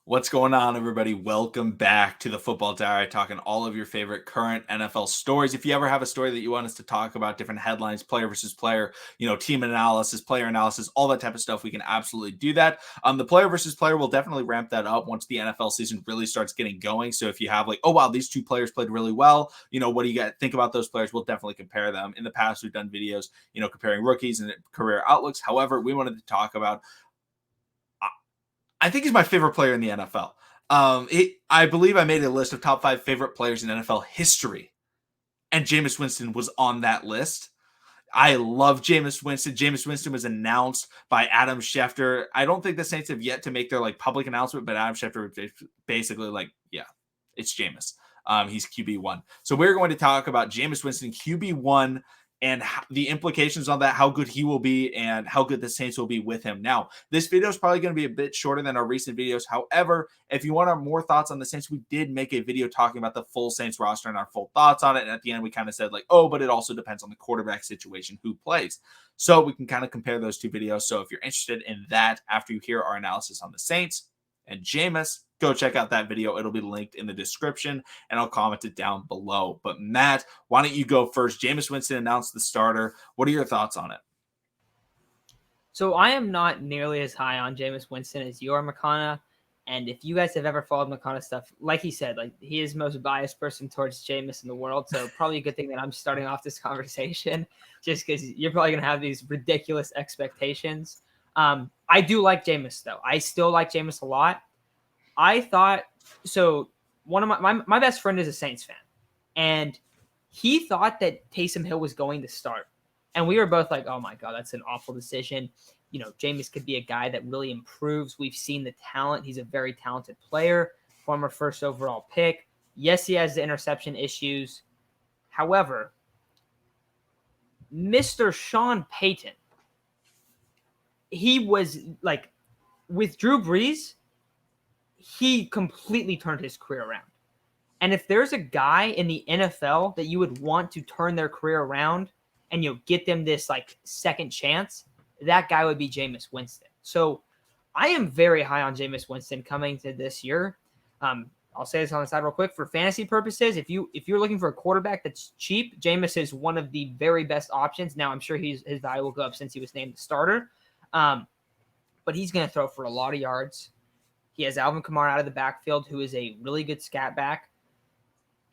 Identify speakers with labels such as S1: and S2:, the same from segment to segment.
S1: What's going on, everybody? Welcome back to the Football Diary, talking all of your favorite current NFL stories. If you ever have a story that you want us to talk about, different headlines, player versus player, team analysis, player analysis, all that type of stuff, we can absolutely do that. The player versus player will definitely ramp that up once the NFL season really starts getting going. So if you have like, oh wow, these two players played really well, what do you think about those players? We'll definitely compare them. In the past, we've done videos, comparing rookies and career outlooks. However, we wanted to talk about I think he's my favorite player in the NFL. I believe I made a list of top 5 favorite players in NFL history, and Jameis Winston was on that list. I love Jameis Winston. Jameis Winston was announced by Adam Schefter. I don't think the Saints have yet to make their public announcement, but Adam Schefter basically yeah, it's Jameis. He's QB1. So we're going to talk about Jameis Winston, QB1, and the implications on that, how good he will be and how good the Saints will be with him. Now, this video is probably going to be a bit shorter than our recent videos. However, if you want more thoughts on the Saints, we did make a video talking about the full Saints roster and our full thoughts on it. And at the end, we kind of said but it also depends on the quarterback situation, who plays. So we can kind of compare those two videos. So if you're interested in that after you hear our analysis on the Saints and Jameis, go check out that video. It'll be linked in the description, and I'll comment it down below. But Matt, why don't you go first? Jameis Winston announced the starter. What are your thoughts on it?
S2: So I am not nearly as high on Jameis Winston as you are, McConnell. And if you guys have ever followed McConnell's stuff, like he said, he is the most biased person towards Jameis in the world. So probably a good thing that I'm starting off this conversation, just because you're probably going to have these ridiculous expectations. I do like Jameis, though. I still like Jameis a lot. I thought so. One of my best friend is a Saints fan, and he thought that Taysom Hill was going to start, and we were both like, "Oh my god, that's an awful decision." Jameis could be a guy that really improves. We've seen the talent; he's a very talented player, former first overall pick. Yes, he has the interception issues. However, Mr. Sean Payton, he was with Drew Brees. He completely turned his career around. And if there's a guy in the NFL that you would want to turn their career around and get them this second chance, that guy would be Jameis Winston. So I am very high on Jameis Winston coming to this year. I'll say this on the side real quick. For fantasy purposes, if you're looking for a quarterback that's cheap, Jameis is one of the very best options. Now I'm sure his value will go up since he was named the starter. But he's going to throw for a lot of yards. He has Alvin Kamara out of the backfield, who is a really good scat back.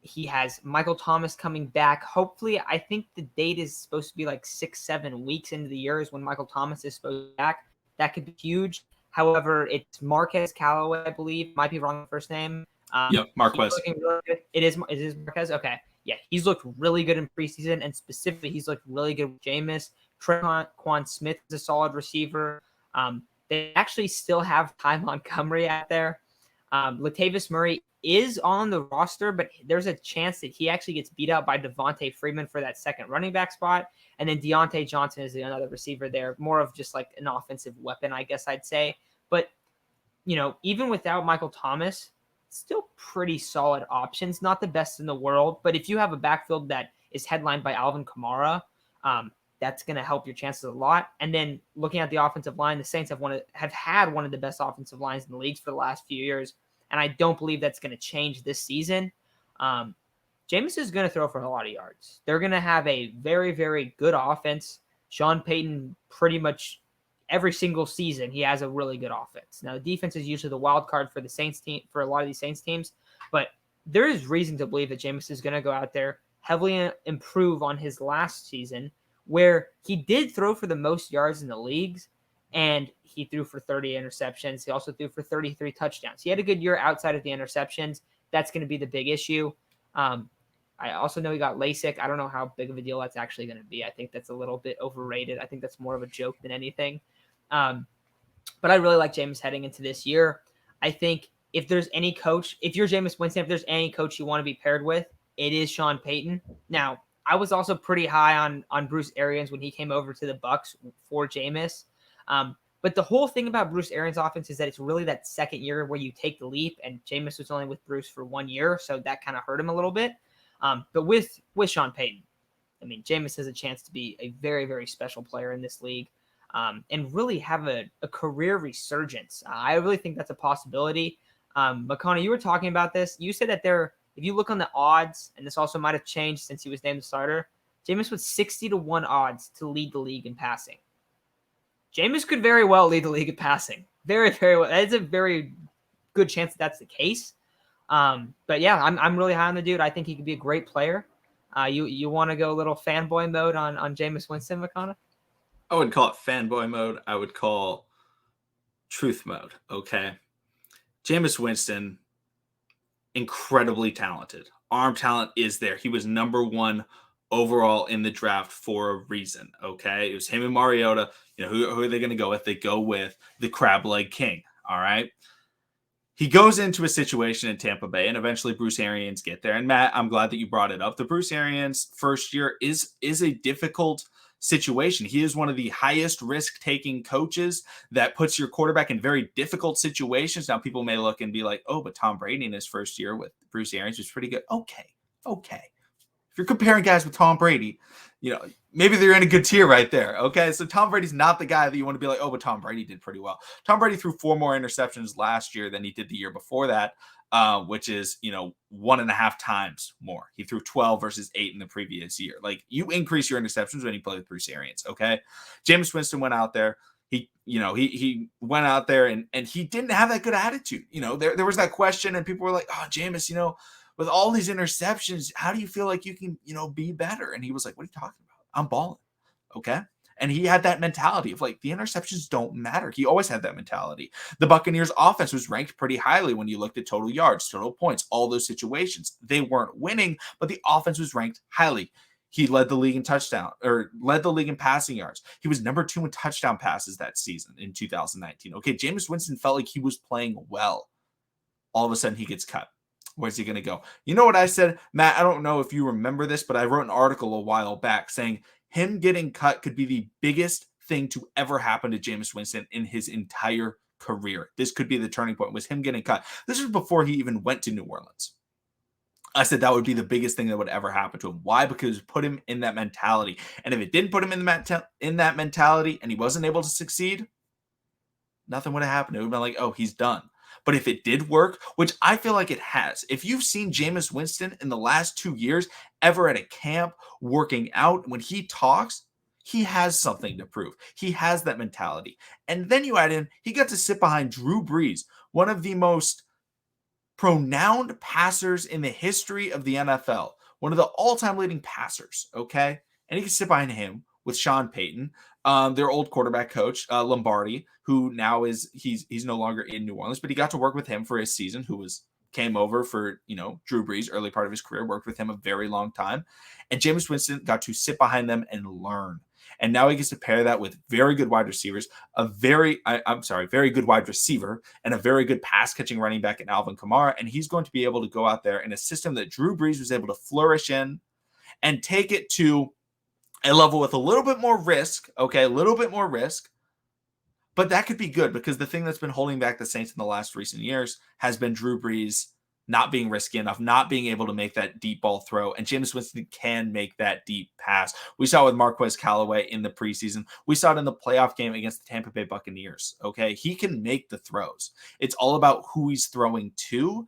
S2: He has Michael Thomas coming back. Hopefully, I think the date is supposed to be 6-7 weeks into the year is when Michael Thomas is supposed to be back. That could be huge. However, it's Marquez Callaway, I believe. Might be wrong the first name.
S1: Yep, Marquez.
S2: Really good. It is Marquez? Okay. Yeah, he's looked really good in preseason, and specifically, he's looked really good with Jameis. Tre'Quan Smith is a solid receiver. They actually still have Ty Montgomery out there. Latavius Murray is on the roster, but there's a chance that he actually gets beat out by Devontae Freeman for that second running back spot. And then Deontay Johnson is another receiver there, more of just an offensive weapon, I guess I'd say. But, even without Michael Thomas, still pretty solid options. Not the best in the world, but if you have a backfield that is headlined by Alvin Kamara, that's going to help your chances a lot. And then looking at the offensive line, the Saints have had one of the best offensive lines in the leagues for the last few years, and I don't believe that's going to change this season. Jameis is going to throw for a lot of yards. They're going to have a very, very good offense. Sean Payton, pretty much every single season, he has a really good offense. Now, the defense is usually the wild card for the Saints team, for a lot of these Saints teams, but there is reason to believe that Jameis is going to go out there, heavily improve on his last season, where he did throw for the most yards in the leagues, and he threw for 30 interceptions. He also threw for 33 touchdowns. He had a good year outside of the interceptions. That's going to be the big issue. I also know he got LASIK. I don't know how big of a deal that's actually going to be. I think that's a little bit overrated. I think that's more of a joke than anything. But I really like Jameis heading into this year. I think if there's any coach, if you're Jameis Winston, if there's any coach you want to be paired with, it is Sean Payton. Now, I was also pretty high on Bruce Arians when he came over to the Bucs for Jameis. But the whole thing about Bruce Arians' offense is that it's really that second year where you take the leap, and Jameis was only with Bruce for 1 year, so that kind of hurt him a little bit. But with Sean Payton, I mean, Jameis has a chance to be a very, very special player in this league, and really have a career resurgence. I really think that's a possibility. McConnell, you were talking about this. You said that if you look on the odds, and this also might have changed since he was named the starter, Jameis was 60-1 odds to lead the league in passing. Jameis could very well lead the league in passing. Very, very well. That is a very good chance that that's the case. But yeah, I'm really high on the dude. I think he could be a great player. You want to go a little fanboy mode on Jameis Winston, McConnell?
S1: I wouldn't call it fanboy mode. I would call truth mode. Okay. Jameis Winston, incredibly talented. Arm talent is there. He was number 1 overall in the draft for a reason. Okay. It was him and Mariota. Who are they going to go with? They go with the crab leg king. All right. He goes into a situation in Tampa Bay, and eventually Bruce Arians get there. And Matt, I'm glad that you brought it up. The Bruce Arians first year is a difficult situation. He is one of the highest risk-taking coaches that puts your quarterback in very difficult situations. Now, people may look and be like, oh, but Tom Brady in his first year with Bruce Arians was pretty good. Okay. If you're comparing guys with Tom Brady, maybe they're in a good tier right there. Okay. So Tom Brady's not the guy that you want to be like, oh, but Tom Brady did pretty well. Tom Brady threw 4 more interceptions last year than he did the year before that, which is, 1.5 times more. He threw 12 versus 8 in the previous year. Like, you increase your interceptions when you play with Bruce Arians. Okay. Jameis Winston went out there. He went out there and he didn't have that good attitude. There was that question and people were like, oh, Jameis, with all these interceptions, how do you feel like you can, be better? And he was like, what are you talking about? I'm balling. Okay. And he had that mentality of like, the interceptions don't matter. He always had that mentality. The Buccaneers offense was ranked pretty highly when you looked at total yards, total points, all those situations. They weren't winning, but the offense was ranked highly. He led the league in led the league in passing yards. He was number 2 in touchdown passes that season in 2019. Okay. Jameis Winston felt like he was playing well. All of a sudden he gets cut. Where's he going to go? You know what I said, Matt? I don't know if you remember this, but I wrote an article a while back saying him getting cut could be the biggest thing to ever happen to Jameis Winston in his entire career. This could be the turning point, was him getting cut. This was before he even went to New Orleans. I said that would be the biggest thing that would ever happen to him. Why? Because it put him in that mentality. And if it didn't put him in that mentality and he wasn't able to succeed, nothing would have happened. It would have been like, oh, he's done. But if it did work, which I feel like it has, if you've seen Jameis Winston in the last 2 years ever at a camp, working out, when he talks, he has something to prove. He has that mentality. And then you add in, he got to sit behind Drew Brees, one of the most pronounced passers in the history of the NFL, one of the all-time leading passers, okay? And he can sit behind him with Sean Payton, their old quarterback coach, Lombardi, who now he's no longer in New Orleans, but he got to work with him for his season, came over for, Drew Brees, early part of his career, worked with him a very long time. And Jameis Winston got to sit behind them and learn. And now he gets to pair that with very good wide receivers, very good wide receiver, and a very good pass catching running back in Alvin Kamara. And he's going to be able to go out there in a system that Drew Brees was able to flourish in and take it to a level with a little bit more risk. Okay. A little bit more risk, but that could be good because the thing that's been holding back the Saints in the last recent years has been Drew Brees not being risky enough, not being able to make that deep ball throw. And Jameis Winston can make that deep pass. We saw it with Marquez Callaway in the preseason. We saw it in the playoff game against the Tampa Bay Buccaneers. Okay. He can make the throws. It's all about who he's throwing to.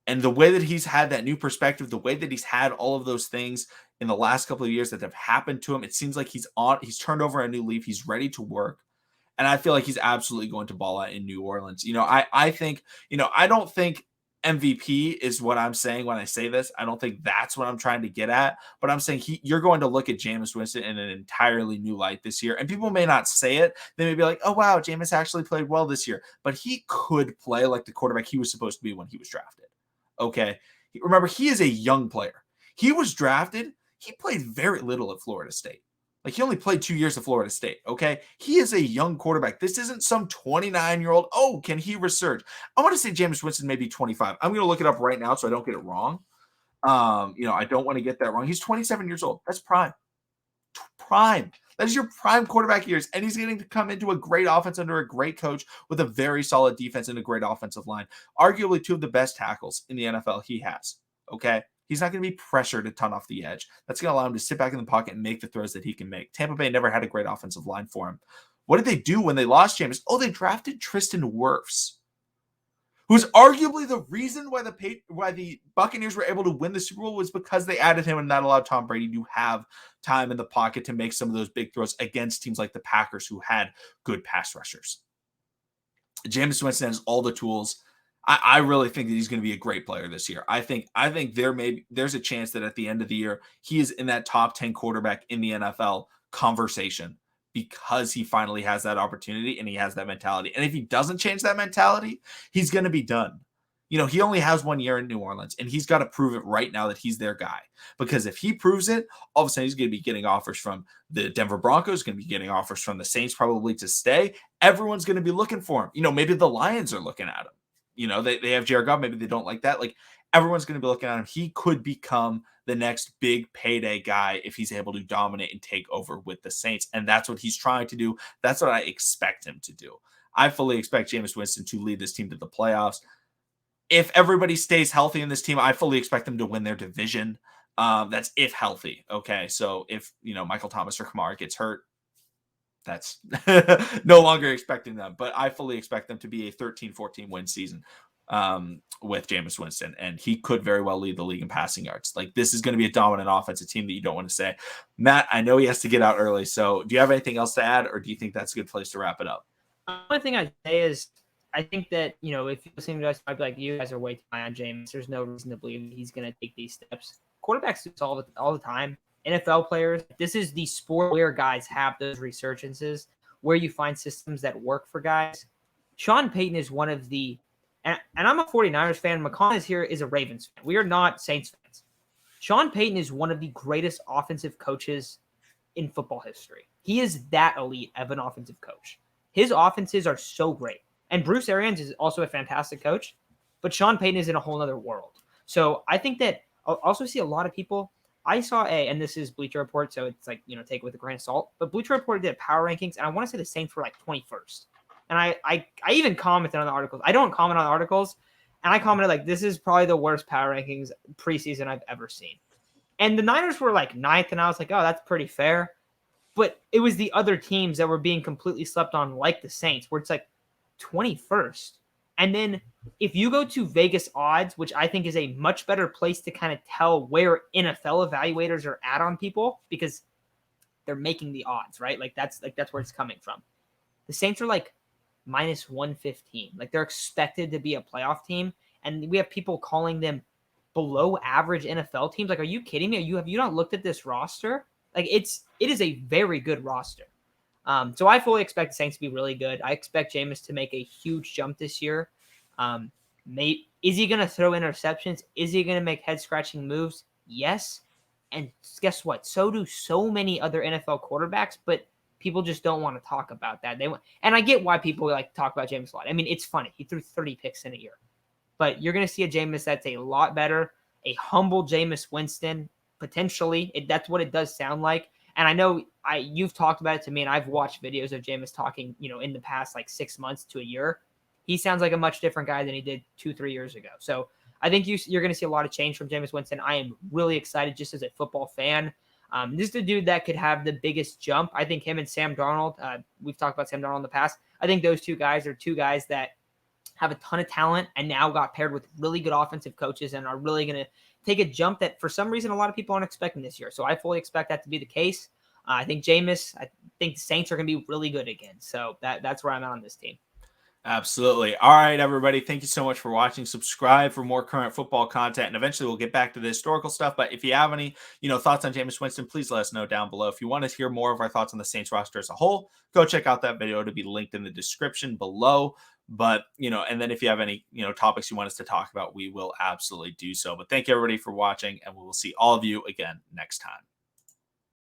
S1: And the way that he's had that new perspective, the way that he's had all of those things in the last couple of years that have happened to him, it seems like he's turned over a new leaf. He's ready to work. And I feel like he's absolutely going to ball out in New Orleans. I think, I don't think MVP is what I'm saying when I say this. I don't think that's what I'm trying to get at, but I'm saying you're going to look at Jameis Winston in an entirely new light this year. And people may not say it. They may be like, oh, wow, Jameis actually played well this year, but he could play like the quarterback he was supposed to be when he was drafted. Okay. Remember, he is a young player. He was drafted. He played very little at Florida State. Like, he only played 2 years at Florida State, okay? He is a young quarterback. This isn't some 29-year-old, oh, can he resurge? I want to say Jameis Winston may be 25. I'm going to look it up right now so I don't get it wrong. I don't want to get that wrong. He's 27 years old. That's prime. Prime. That is your prime quarterback years, and he's getting to come into a great offense under a great coach with a very solid defense and a great offensive line. Arguably 2 of the best tackles in the NFL he has, okay? He's not going to be pressured a ton off the edge. That's going to allow him to sit back in the pocket and make the throws that he can make. Tampa Bay never had a great offensive line for him. What did they do when they lost Jameis? Oh, they drafted Tristan Wirfs, who's arguably the reason why the Buccaneers were able to win the Super Bowl was because they added him and that allowed Tom Brady to have time in the pocket to make some of those big throws against teams like the Packers who had good pass rushers. Jameis Winston has all the tools. I really think that he's going to be a great player this year. I think there's a chance that at the end of the year, he is in that top 10 quarterback in the NFL conversation because he finally has that opportunity and he has that mentality. And if he doesn't change that mentality, he's going to be done. He only has 1 year in New Orleans, and he's got to prove it right now that he's their guy. Because if he proves it, all of a sudden he's going to be getting offers from the Denver Broncos, going to be getting offers from the Saints probably to stay. Everyone's going to be looking for him. Maybe the Lions are looking at him. They have Jared Goff. Maybe they don't like that. Like, everyone's going to be looking at him. He could become the next big payday guy if he's able to dominate and take over with the Saints. And that's what he's trying to do. That's what I expect him to do. I fully expect Jameis Winston to lead this team to the playoffs. If everybody stays healthy in this team, I fully expect them to win their division. That's if healthy. Okay. So if, Michael Thomas or Kamara gets hurt, that's no longer expecting them. But I fully expect them to be a 13-14 win season with Jameis Winston. And he could very well lead the league in passing yards. Like, this is going to be a dominant offensive team that you don't want to say. Matt, I know he has to get out early. So do you have anything else to add, or do you think that's a good place to wrap it up?
S2: The only thing I'd say is, I think that, if you're listening to us, I'd be like, you guys are way too high on James. There's no reason to believe he's going to take these steps. Quarterbacks do this all the time. NFL players, this is the sport where guys have those resurgences, where you find systems that work for guys. Sean Payton is one of the, and I'm a 49ers fan. McCon is a Ravens fan. We are not Saints fans. Sean Payton is one of the greatest offensive coaches in football history. He is that elite of an offensive coach. His offenses are so great. And Bruce Arians is also a fantastic coach, but Sean Payton is in a whole other world. So I think that I'll also see a lot of people. I saw and this is Bleacher Report, so it's like, take it with a grain of salt. But Bleacher Report did power rankings, and I want to say the Saints were like 21st. And I even commented on the articles. I don't comment on articles, and I commented like, this is probably the worst power rankings preseason I've ever seen. And the Niners were like 9th, and I was like, oh, that's pretty fair. But it was the other teams that were being completely slept on, like the Saints, where it's like 21st. And then if you go to Vegas odds, which I think is a much better place to kind of tell where NFL evaluators are at on people, because they're making the odds, right? That's where it's coming from. The Saints are like minus 115. Like, they're expected to be a playoff team, and we have people calling them below average NFL teams. Like, are you kidding me? Have you not looked at this roster? Like, it is a very good roster. So I fully expect the Saints to be really good. I expect Jameis to make a huge jump this year. Is he going to throw interceptions? Is he going to make head-scratching moves? Yes. And guess what? So do so many other NFL quarterbacks, but people just don't want to talk about that. And I get why people like to talk about Jameis a lot. I mean, it's funny. He threw 30 picks in a year. But you're going to see a Jameis that's a lot better, a humble Jameis Winston, potentially. That's what it does sound like. And I know you've talked about it to me, and I've watched videos of Jameis talking, in the past like 6 months to a year. He sounds like a much different guy than he did 2-3 years ago. So I think you're going to see a lot of change from Jameis Winston. I am really excited just as a football fan. This is the dude that could have the biggest jump. I think him and Sam Darnold, we've talked about Sam Darnold in the past. I think those two guys are two guys that have a ton of talent and now got paired with really good offensive coaches and are really going to take a jump that for some reason a lot of people aren't expecting this year. So I fully expect that to be the case. I think the Saints are going to be really good again. So that's where I'm at on this team.
S1: Absolutely. All right, everybody. Thank you so much for watching. Subscribe for more current football content, and eventually we'll get back to the historical stuff. But if you have any, thoughts on Jameis Winston, please let us know down below. If you want to hear more of our thoughts on the Saints roster as a whole, go check out that video. It'll be linked in the description below. But, and then if you have any, topics you want us to talk about, we will absolutely do so. But thank you, everybody, for watching, and we will see all of you again next time.